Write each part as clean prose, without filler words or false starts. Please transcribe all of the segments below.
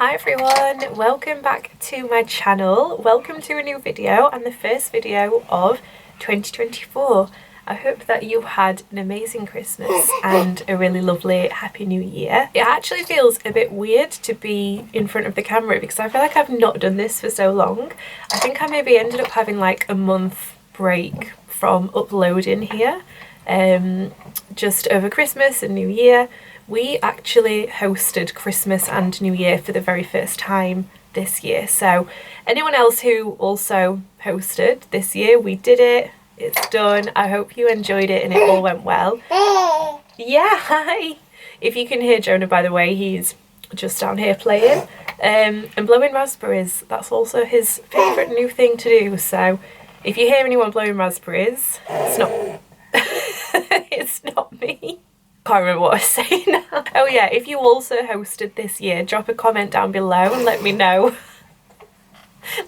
Hi everyone, welcome back to my channel. Welcome to a new video and the first video of 2024. I hope that you had an amazing Christmas and a really lovely happy new year. It actually feels a bit weird to be in front of the camera because I feel like I've not done this for so long. I think I maybe ended up having like a month break from uploading here just over Christmas and New Year. We actually hosted Christmas and New Year for the very first time this year. So anyone else who also hosted this year, we did it. It's done. I hope you enjoyed it and it all went well. Yeah, hi. If you can hear Jonah, by the way, he's just down here playing. And blowing raspberries, that's also his favourite new thing to do. So if you hear anyone blowing raspberries, it's not it's not me. Can't remember what I was saying now. Oh yeah, if you also hosted this year, drop a comment down below and let me know.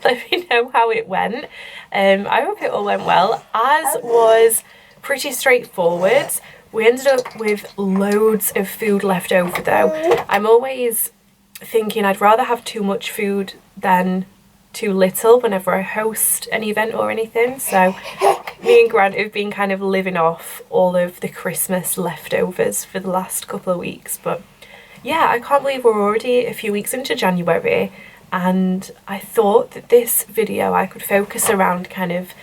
Let me know how it went. I hope it all went well. Ours was pretty straightforward. We ended up with loads of food left over though. I'm always thinking I'd rather have too much food than too little whenever I host an event or anything. So me and Grant have been kind of living off all of the Christmas leftovers for the last couple of weeks. But yeah, I can't believe we're already a few weeks into January, and I thought that this video I could focus around kind of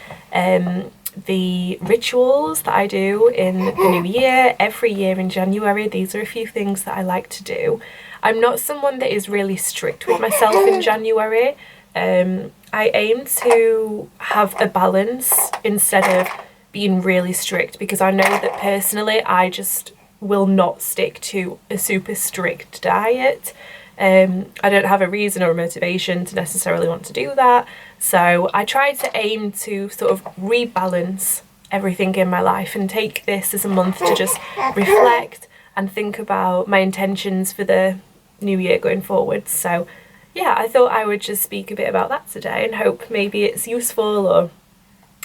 the rituals that I do in the new year. Every year in January, these are a few things that I like to do. I'm not someone that is really strict with myself in January. I aim to have a balance instead of being really strict, because I know that personally I just will not stick to a super strict diet. I don't have a reason or a motivation to necessarily want to do that, so I try to aim to sort of rebalance everything in my life and take this as a month to just reflect and think about my intentions for the new year going forward. So yeah, I thought I would just speak a bit about that today and hope maybe it's useful, or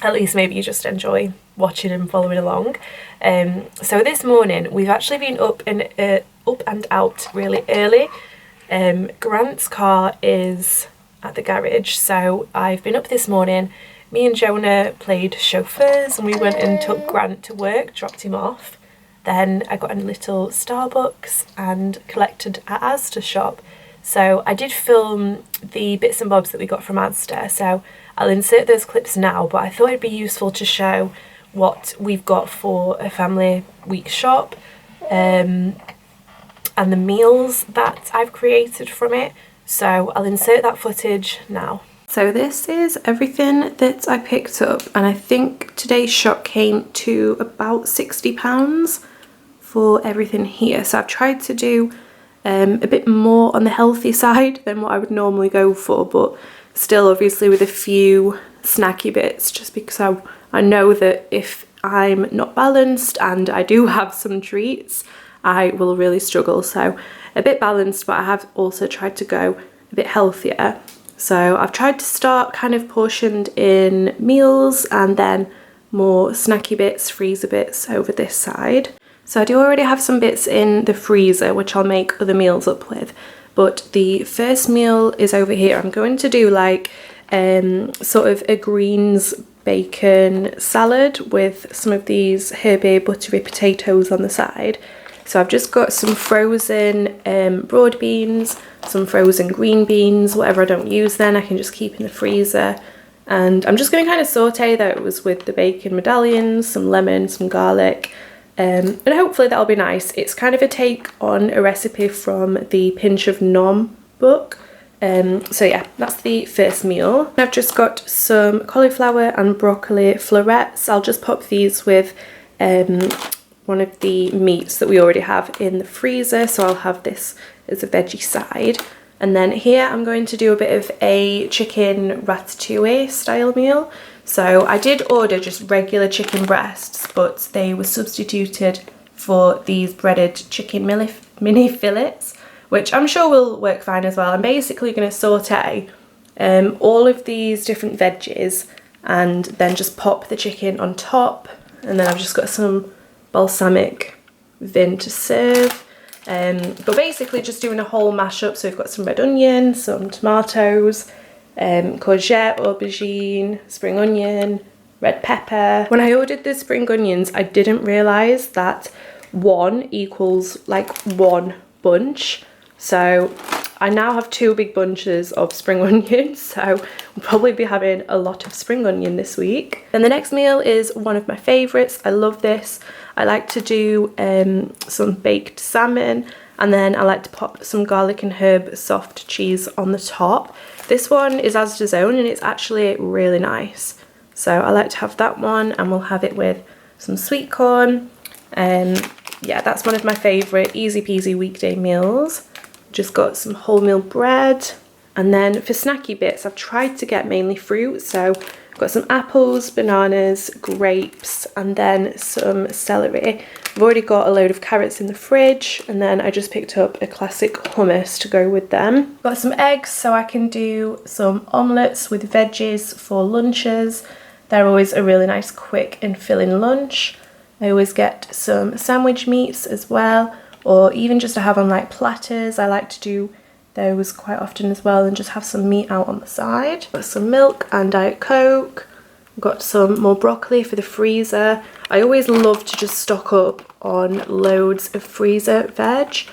at least maybe you just enjoy watching and following along. So this morning we've actually been up and out really early. Grant's car is at the garage, so I've been up this morning. Me and Jonah played chauffeurs and we went and took Grant to work, dropped him off. Then I got a little Starbucks and collected at Asda shop. So I did film the bits and bobs that we got from Asda, so I'll insert those clips now, but I thought it'd be useful to show what we've got for a family week shop and the meals that I've created from it. So I'll insert that footage now. So this is everything that I picked up, and I think today's shop came to about £60 for everything here. So I've tried to do a bit more on the healthy side than what I would normally go for, but still obviously with a few snacky bits, just because I know that if I'm not balanced and I do have some treats, I will really struggle. So a bit balanced, but I have also tried to go a bit healthier. So I've tried to start kind of portioned in meals and then more snacky bits, freezer bits over this side. So I do already have some bits in the freezer which I'll make other meals up with, but the first meal is over here. I'm going to do like sort of a greens bacon salad with some of these herby buttery potatoes on the side. So I've just got some frozen broad beans, some frozen green beans, whatever I don't use then I can just keep in the freezer. And I'm just going to kind of saute those with the bacon medallions, some lemon, some garlic. And hopefully that'll be nice. It's kind of a take on a recipe from the Pinch of Nom book. So yeah, that's the first meal. I've just got some cauliflower and broccoli florets. I'll just pop these with one of the meats that we already have in the freezer, so I'll have this as a veggie side. And then here I'm going to do a bit of a chicken ratatouille style meal. So I did order just regular chicken breasts, but they were substituted for these breaded chicken mini fillets, which I'm sure will work fine as well. I'm basically going to saute all of these different veggies and then just pop the chicken on top. And then I've just got some balsamic vin to serve. But basically just doing a whole mashup. So we've got some red onion, some tomatoes, courgette, aubergine, spring onion, red pepper. When I ordered the spring onions, I didn't realise that 1 equals like 1 bunch. So I now have 2 big bunches of spring onions, so we'll probably be having a lot of spring onion this week. Then the next meal is one of my favourites. I love this. I like to do some baked salmon, and then I like to pop some garlic and herb soft cheese on the top. This one is Asda's own and it's actually really nice. So I like to have that one, and we'll have it with some sweet corn. Yeah, that's one of my favourite easy peasy weekday meals. Just got some wholemeal bread. And then for snacky bits, I've tried to get mainly fruit. So I've got some apples, bananas, grapes, and then some celery. I've already got a load of carrots in the fridge, and then I just picked up a classic hummus to go with them. Got some eggs so I can do some omelettes with veggies for lunches. They're always a really nice, quick and filling lunch. I always get some sandwich meats as well, or even just to have on like platters. I like to do those quite often as well, and just have some meat out on the side. Got some milk and Diet Coke. Got some more broccoli for the freezer. I always love to just stock up on loads of freezer veg,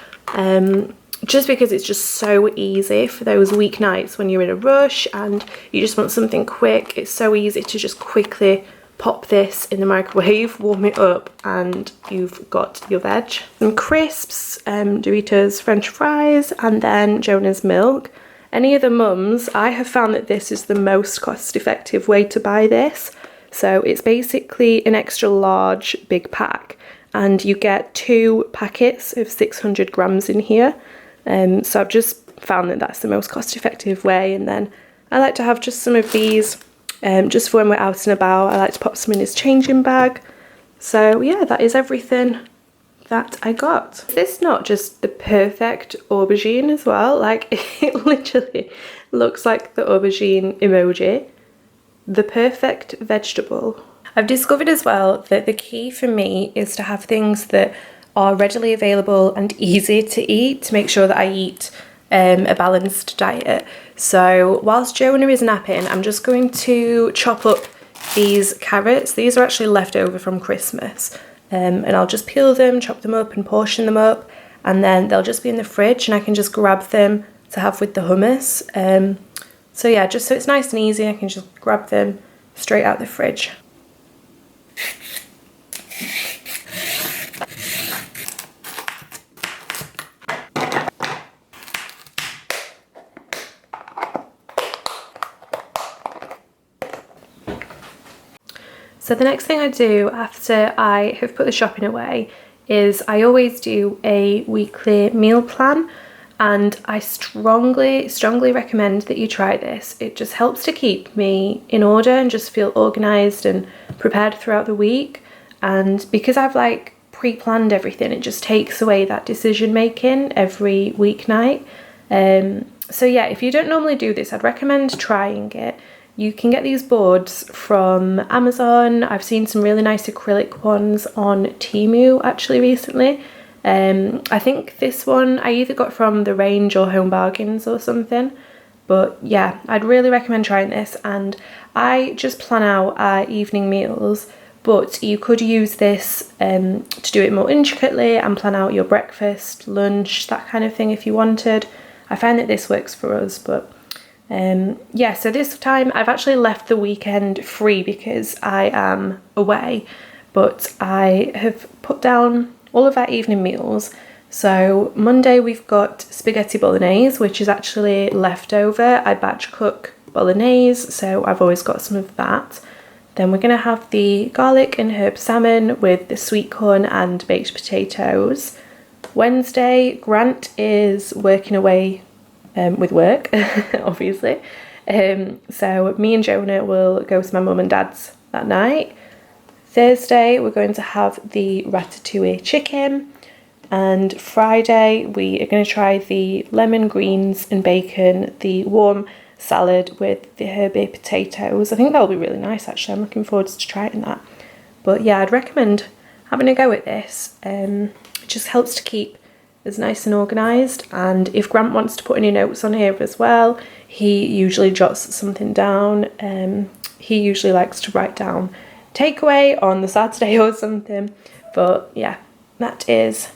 just because it's just so easy for those weeknights when you're in a rush and you just want something quick. It's so easy to just quickly pop this in the microwave, warm it up, and you've got your veg. Some crisps, Doritos French fries, and then Jonah's milk. Any of the mums, I have found that this is the most cost-effective way to buy this. So it's basically an extra large big pack, and you get 2 packets of 600 grams in here. So I've just found that that's the most cost-effective way. And then I like to have just some of these just for when we're out and about. I like to pop some in his changing bag. So yeah, that is everything that I got. Is this not just the perfect aubergine as well? Like, it literally looks like the aubergine emoji. The perfect vegetable. I've discovered as well that the key for me is to have things that are readily available and easy to eat, to make sure that I eat a balanced diet. So whilst Jonah is napping, I'm just going to chop up these carrots. These are actually left over from Christmas. And I'll just peel them, chop them up and portion them up, and then they'll just be in the fridge and I can just grab them to have with the hummus. So yeah, just so it's nice and easy, I can just grab them straight out the fridge. So the next thing I do after I have put the shopping away is I always do a weekly meal plan, and I strongly recommend that you try this. It just helps to keep me in order and just feel organised and prepared throughout the week. And because I've like pre-planned everything, it just takes away that decision making every weeknight. So yeah, if you don't normally do this, I'd recommend trying it. You can get these boards from Amazon. I've seen some really nice acrylic ones on Temu actually recently. I think this one I either got from The Range or Home Bargains or something. But yeah, I'd really recommend trying this. And I just plan out our evening meals, but you could use this to do it more intricately and plan out your breakfast, lunch, that kind of thing if you wanted. I find that this works for us, but yeah, so this time I've actually left the weekend free because I am away, but I have put down all of our evening meals. So Monday we've got spaghetti bolognese, which is actually leftover. I batch cook bolognese, so I've always got some of that. Then we're going to have the garlic and herb salmon with the sweet corn and baked potatoes. Wednesday, Grant is working away with work, obviously. So me and Jonah will go to my mum and dad's that night. Thursday, we're going to have the ratatouille chicken. And Friday, we are going to try the lemon greens and bacon, the warm salad with the herby potatoes. I think that'll be really nice, actually. I'm looking forward to trying that. But yeah, I'd recommend having a go at this. It just helps to keep is nice and organised, and if Grant wants to put any notes on here as well, he usually jots something down. He usually likes to write down takeaway on the Saturday or something. But yeah, that is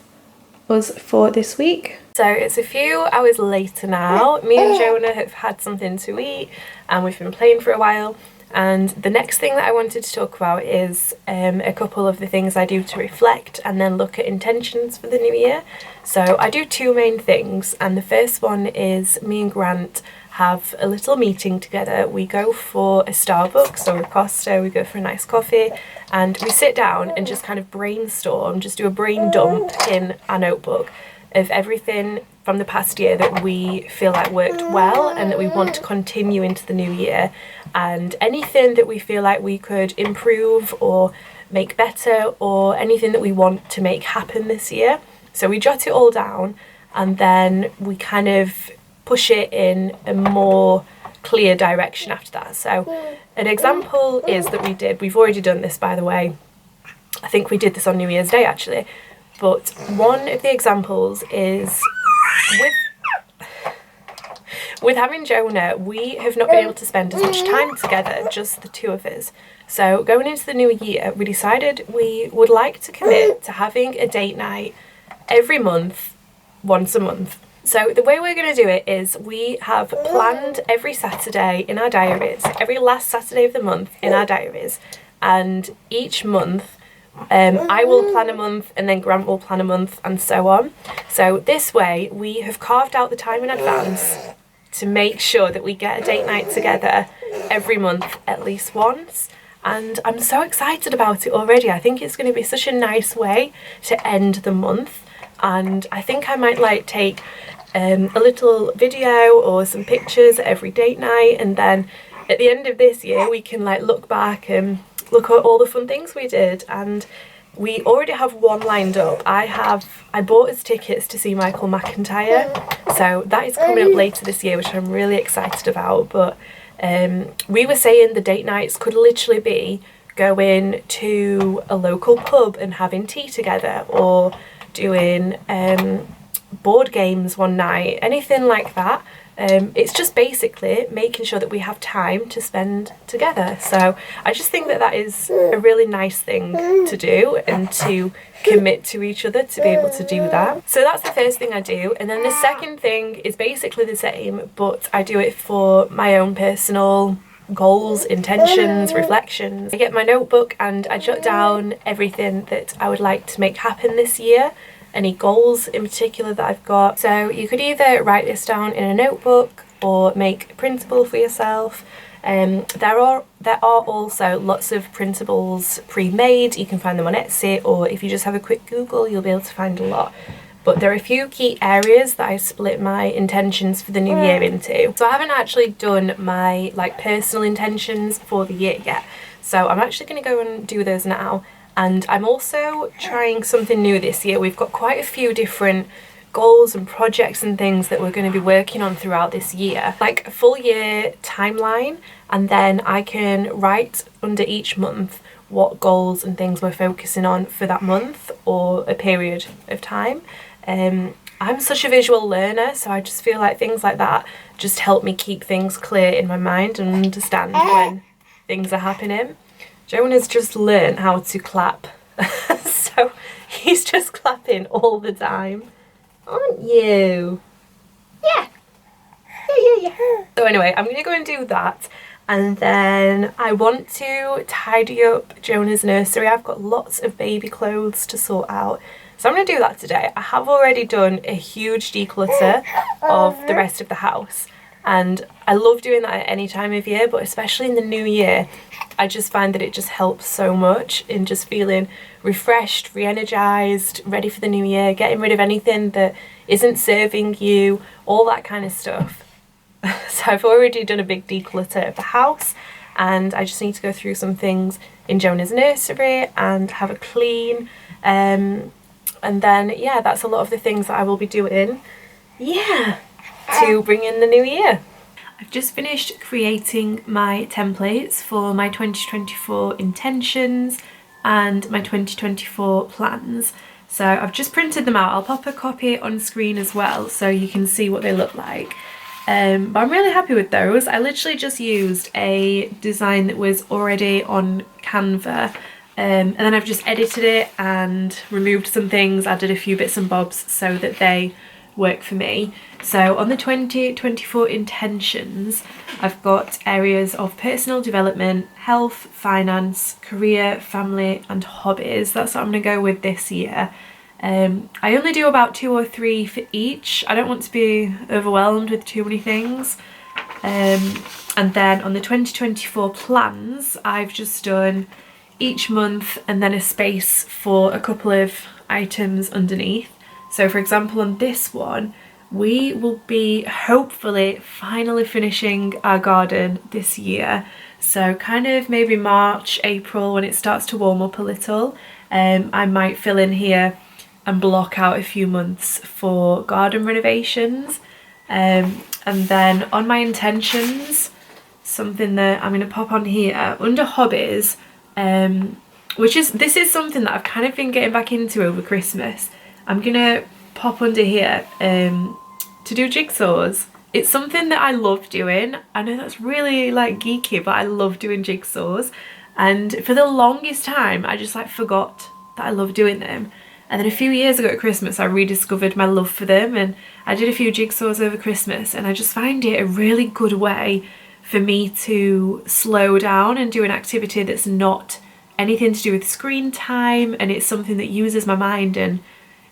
us for this week. So it's a few hours later now. Me and Jonah have had something to eat and we've been playing for a while. And the next thing that I wanted to talk about is a couple of the things I do to reflect and then look at intentions for the new year. So I do two main things, and the first one is me and Grant have a little meeting together. We go for a Starbucks or a Costa, we go for a nice coffee, and we sit down and just kind of brainstorm, just do a brain dump in our notebook of everything from the past year that we feel like worked well and that we want to continue into the new year, and anything that we feel like we could improve or make better, or anything that we want to make happen this year. So we jot it all down and then we kind of push it in a more clear direction after that. So an example is that we've already done this, by the way. I think we did this on New Year's Day actually. But one of the examples is with having Jonah, we have not been able to spend as much time together, just the two of us. So going into the new year, we decided we would like to commit to having a date night every month, once a month. So the way we're going to do it is we have planned every Saturday in our diaries, every last Saturday of the month in our diaries, and each month I will plan a month and then Grant will plan a month and so on. So this way we have carved out the time in advance to make sure that we get a date night together every month at least once. And I'm so excited about it already. I think it's going to be such a nice way to end the month. And I think I might like take a little video or some pictures every date night, and then at the end of this year we can like look back and look at all the fun things we did. And we already have one lined up. I bought us tickets to see Michael McIntyre, so that is coming up later this year, which I'm really excited about. But we were saying the date nights could literally be going to a local pub and having tea together, or doing board games one night, anything like that. It's just basically making sure that we have time to spend together. So I just think that that is a really nice thing to do, and to commit to each other to be able to do that. So that's the first thing I do. And then the second thing is basically the same, but I do it for my own personal goals, intentions, reflections. I get my notebook and I jot down everything that I would like to make happen this year, any goals in particular that I've got. So you could either write this down in a notebook or make a printable for yourself. There are also lots of printables pre-made. You can find them on Etsy, or if you just have a quick Google you'll be able to find a lot. But there are a few key areas that I split my intentions for the new year into. So I haven't actually done my like personal intentions for the year yet, so I'm actually going to go and do those now. And I'm also trying something new this year. We've got quite a few different goals and projects and things that we're going to be working on throughout this year, like a full year timeline, and then I can write under each month what goals and things we're focusing on for that month or a period of time. I'm such a visual learner, so I just feel like things like that just help me keep things clear in my mind and understand when things are happening. Jonah's just learned how to clap, so he's just clapping all the time. Aren't you? Yeah. Yeah. So anyway, I'm going to go and do that, and then I want to tidy up Jonah's nursery. I've got lots of baby clothes to sort out, so I'm going to do that today. I have already done a huge declutter of the rest of the house, and I love doing that at any time of year, but especially in the new year, I just find that it just helps so much in just feeling refreshed, re-energized, ready for the new year, getting rid of anything that isn't serving you, all that kind of stuff. So I've already done a big declutter of the house, and I just need to go through some things in Jonah's nursery and have a clean. And then, yeah, that's a lot of the things that I will be doing, to bring in the new year. I've just finished creating my templates for my 2024 intentions and my 2024 plans. So I've just printed them out. I'll pop a copy on screen as well so you can see what they look like. But I'm really happy with those. I literally just used a design that was already on Canva, and then I've just edited it and removed some things, added a few bits and bobs so that they work for me. So on the 2024 intentions, I've got areas of personal development, health, finance, career, family and hobbies. That's what I'm going to go with this year. I only do about 2 or 3 for each. I don't want to be overwhelmed with too many things. And then on the 2024 plans, I've just done each month and then a space for a couple of items underneath. So for example, on this one, we will be hopefully finally finishing our garden this year. So kind of maybe March, April, when it starts to warm up a little, I might fill in here and block out a few months for garden renovations. And then on my intentions, something that I'm going to pop on here under hobbies, this is something that I've kind of been getting back into over Christmas. I'm gonna pop under here to do jigsaws. It's something that I love doing. I know that's really like geeky, but I love doing jigsaws, and for the longest time I just like forgot that I love doing them. And then a few years ago at Christmas I rediscovered my love for them, and I did a few jigsaws over Christmas, and I just find it a really good way for me to slow down and do an activity that's not anything to do with screen time, and it's something that uses my mind. And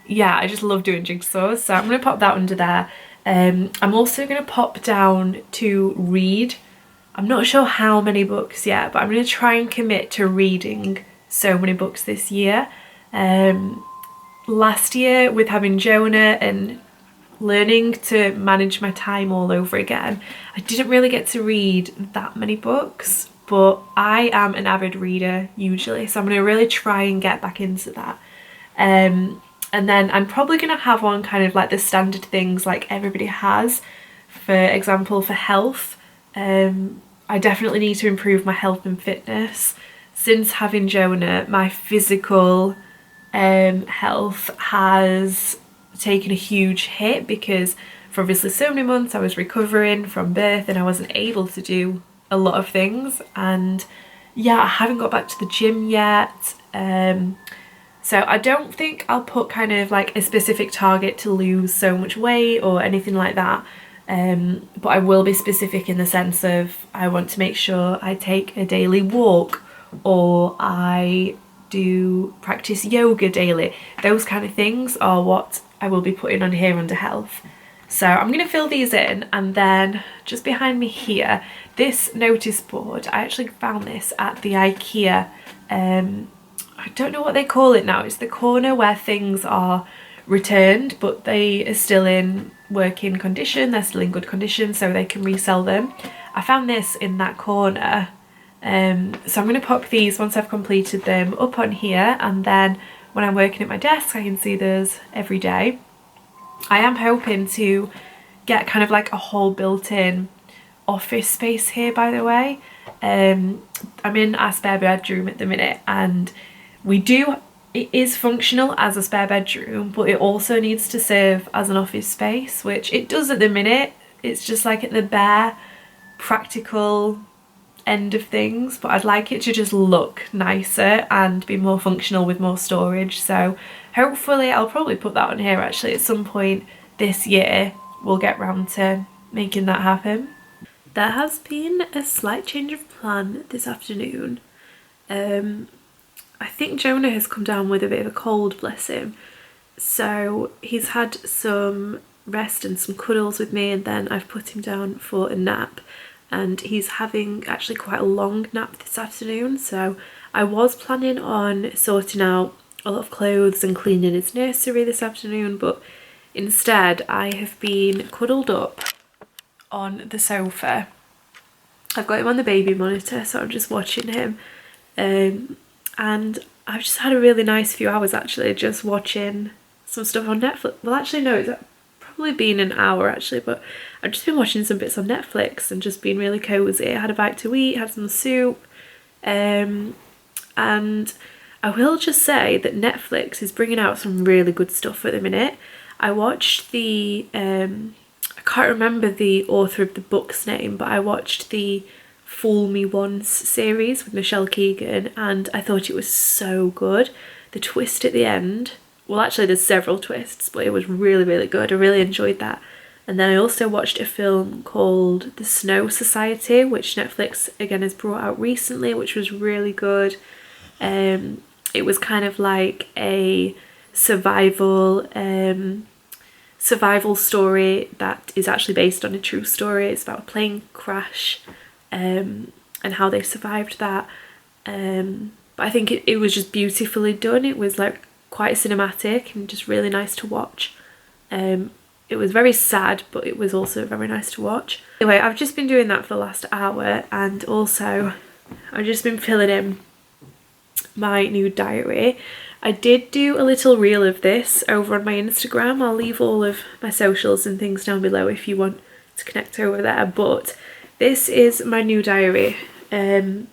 yeah, I just love doing jigsaws, so I'm going to pop that under there. I'm also going to pop down to read. I'm not sure how many books yet, but I'm going to try and commit to reading so many books this year. Last year, with having Jonah and learning to manage my time all over again, I didn't really get to read that many books, but I am an avid reader usually, so I'm going to really try and get back into that. And then I'm probably going to have on kind of like the standard things like everybody has. For example, for health, I definitely need to improve my health and fitness. Since having Jonah, my physical health has taken a huge hit because for obviously so many months I was recovering from birth and I wasn't able to do a lot of things. And yeah, I haven't got back to the gym yet. So I don't think I'll put kind of like a specific target to lose so much weight or anything like that. But I will be specific in the sense of I want to make sure I take a daily walk, or I do practice yoga daily. Those kind of things are what I will be putting on here under health. So I'm going to fill these in, and then just behind me here, this notice board, I actually found this at the IKEA. I don't know what they call it now. It's the corner where things are returned but they are still in working condition, they're still in good condition, so they can resell them. I found this in that corner, so I'm going to pop these once I've completed them up on here, and then when I'm working at my desk I can see those every day. I am hoping to get kind of like a whole built-in office space here, by the way. I'm in our spare bedroom at the minute, and it is functional as a spare bedroom, but it also needs to serve as an office space, which it does at the minute. It's just like at the bare practical end of things, but I'd like it to just look nicer and be more functional with more storage. So hopefully I'll probably put that on here actually at some point this year. We'll get round to making that happen. There has been a slight change of plan this afternoon. I think Jonah has come down with a bit of a cold, bless him. So he's had some rest and some cuddles with me, and then I've put him down for a nap. And he's having actually quite a long nap this afternoon. So I was planning on sorting out a lot of clothes and cleaning his nursery this afternoon, but instead I have been cuddled up on the sofa. I've got him on the baby monitor, so I'm just watching him. And I've just had a really nice few hours actually, just watching some stuff on Netflix. Well, actually no, it's probably been an hour actually, but I've just been watching some bits on Netflix and just been really cozy. I had a bite to eat, had some soup, and I will just say that Netflix is bringing out some really good stuff at the minute. I watched the, I can't remember the author of the book's name, but I watched the Fool Me Once series with Michelle Keegan, and I thought it was so good. The twist at the end, well actually there's several twists, but it was really, really good. I really enjoyed that. And then I also watched a film called The Snow Society, which Netflix again has brought out recently, which was really good. It was kind of like a survival story that is actually based on a true story. It's about a plane crash and how they survived that. But I think it was just beautifully done. It was like quite cinematic and just really nice to watch. It was very sad, but it was also very nice to watch. Anyway, I've just been doing that for the last hour, and also I've just been filling in my new diary. I did do a little reel of this over on my Instagram. I'll leave all of my socials and things down below if you want to connect over there, but this is my new diary. And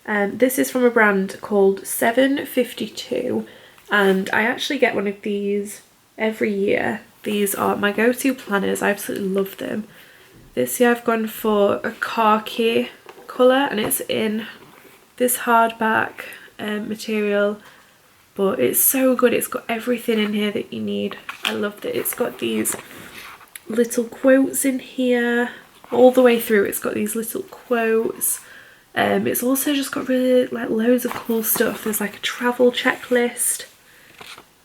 this is from a brand called 752, and I actually get one of these every year. These are my go-to planners. I absolutely love them. This year I've gone for a khaki colour, and it's in this hardback material, but it's so good. It's got everything in here that you need. I love that it's got these little quotes in here all the way through. It's got these little quotes. It's also just got really like loads of cool stuff. There's like a travel checklist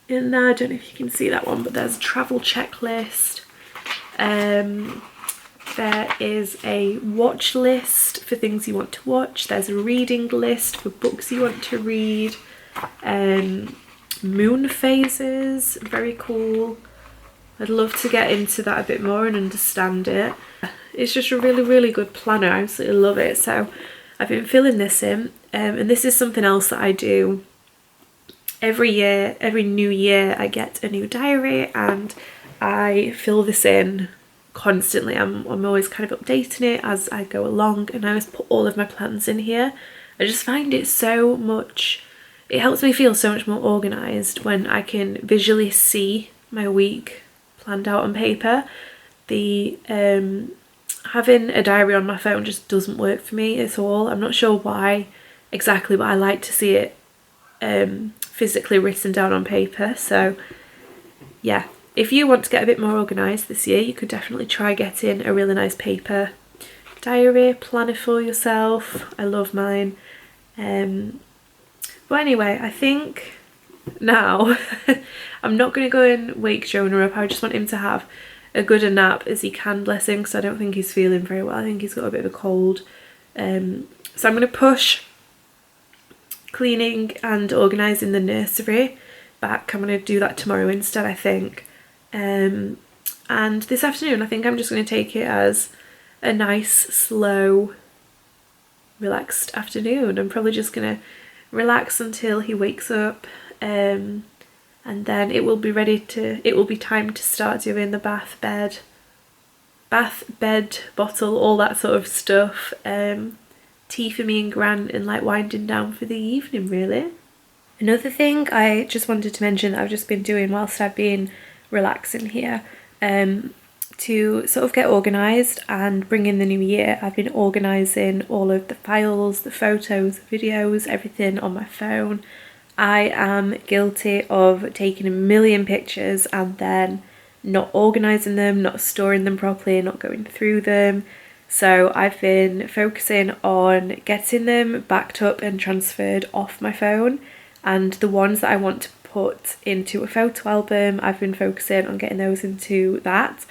in there. I don't know if you can see that one, but there's a travel checklist. There is a watch list for things you want to watch. There's a reading list for books you want to read. Moon phases, very cool. I'd love to get into that a bit more and understand it. It's just a really, really good planner. I absolutely love it. So I've been filling this in, and this is something else that I do every year. Every new year I get a new diary and I fill this in constantly. I'm always kind of updating it as I go along, and I always put all of my plans in here. I just find it so much, it helps me feel so much more organised when I can visually see my week planned out on paper. The having a diary on my phone just doesn't work for me at all. I'm not sure why exactly, but I like to see it physically written down on paper. So yeah, if you want to get a bit more organised this year, you could definitely try getting a really nice paper diary planner for yourself. I love mine. But anyway, I think now I'm not going to go and wake Jonah up. I just want him to have a good a nap as he can, bless him, because I don't think he's feeling very well. I think he's got a bit of a cold. So I'm going to push cleaning and organising the nursery back. I'm going to do that tomorrow instead, I think. And this afternoon I think I'm just going to take it as a nice, slow, relaxed afternoon. I'm probably just going to relax until he wakes up, and then it will be time to start doing the bath, bed, bottle, all that sort of stuff. Tea for me and Gran, and like winding down for the evening really. Another thing I just wanted to mention that I've just been doing whilst I've been relaxing here, to sort of get organised and bring in the new year, I've been organising all of the files, the photos, videos, everything on my phone. I am guilty of taking a million pictures and then not organising them, not storing them properly, not going through them. So I've been focusing on getting them backed up and transferred off my phone, and the ones that I want to put into a photo album, I've been focusing on getting those into that.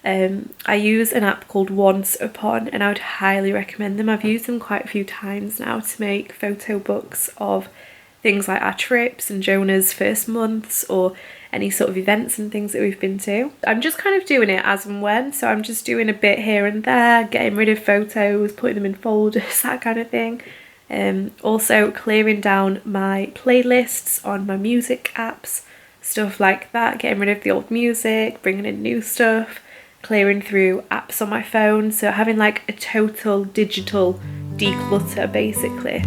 I use an app called Once Upon, and I would highly recommend them. I've used them quite a few times now to make photo books of things like our trips and Jonah's first months, or any sort of events and things that we've been to. I'm just kind of doing it as and when, so I'm just doing a bit here and there, getting rid of photos, putting them in folders, that kind of thing. Also clearing down my playlists on my music apps, stuff like that, getting rid of the old music, bringing in new stuff, clearing through apps on my phone, so having like a total digital declutter basically.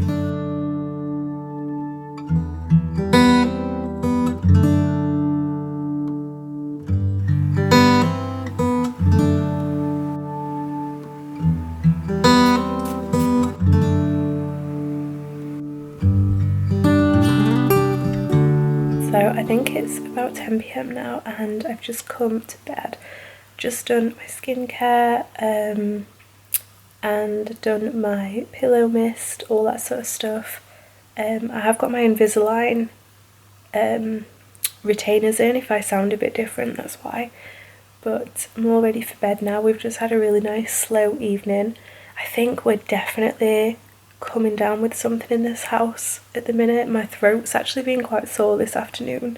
think it's about 10 p.m. now, and I've just come to bed. Just done my skincare and done my pillow mist, all that sort of stuff. I have got my Invisalign retainers in. If I sound a bit different, that's why. But I'm all ready for bed now. We've just had a really nice slow evening. I think we're definitely coming down with something in this house at the minute. My throat's actually been quite sore this afternoon,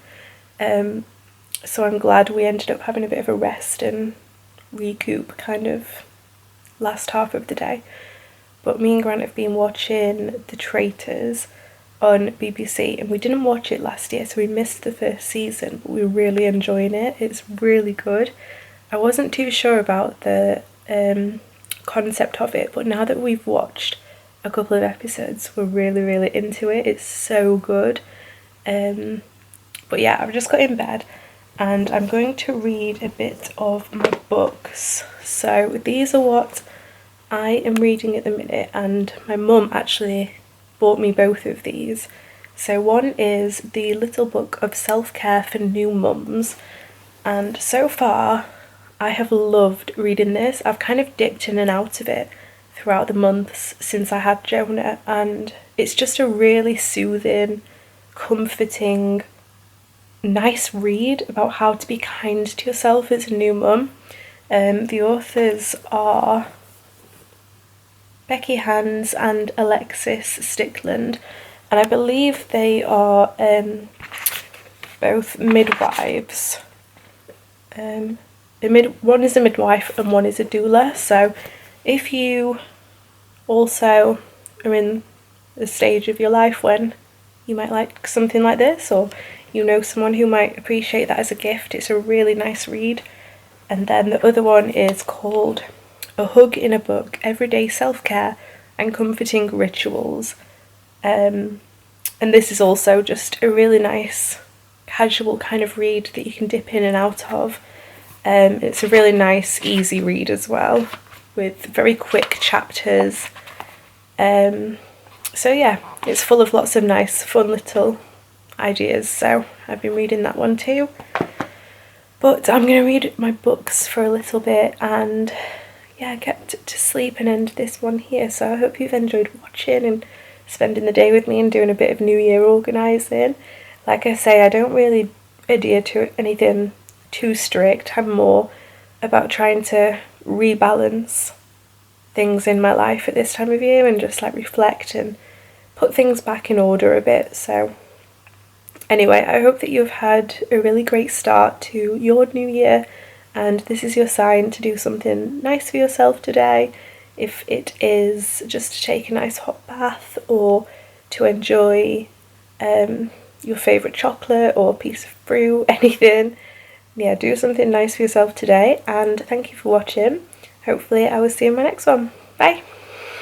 so I'm glad we ended up having a bit of a rest and recoup kind of last half of the day. But me and Grant have been watching The Traitors on BBC, and we didn't watch it last year, so we missed the first season, but we're really enjoying it. It's really good. I wasn't too sure about the concept of it, but now that we've watched a couple of episodes, we're really into it. It's so good. But yeah, I've just got in bed and I'm going to read a bit of my books. So these are what I am reading at the minute, and my mum actually bought me both of these. So one is The Little Book of Self-Care for New Mums, and so far I have loved reading this. I've kind of dipped in and out of it throughout the months since I had Jonah, and it's just a really soothing, comforting, nice read about how to be kind to yourself as a new mum. The authors are Becky Hands and Alexis Stickland, and I believe they are both midwives. One is a midwife and one is a doula, so if you also are in the stage of your life when you might like something like this, or you know someone who might appreciate that as a gift, it's a really nice read. And then the other one is called A Hug in a Book, Everyday Self-Care and Comforting Rituals. And this is also just a really nice casual kind of read that you can dip in and out of. It's a really nice, easy read as well, with very quick chapters. So yeah, it's full of lots of nice, fun little ideas, so I've been reading that one too. But I'm going to read my books for a little bit and yeah, get to sleep and end this one here. So I hope you've enjoyed watching and spending the day with me and doing a bit of New Year organising. Like I say, I don't really adhere to anything too strict. I'm more about trying to rebalance things in my life at this time of year and just like reflect and put things back in order a bit. So anyway, I hope that you've had a really great start to your new year, and this is your sign to do something nice for yourself today. If it is just to take a nice hot bath or to enjoy your favourite chocolate or piece of fruit, anything. Yeah, do something nice for yourself today, and thank you for watching. Hopefully I will see you in my next one. Bye!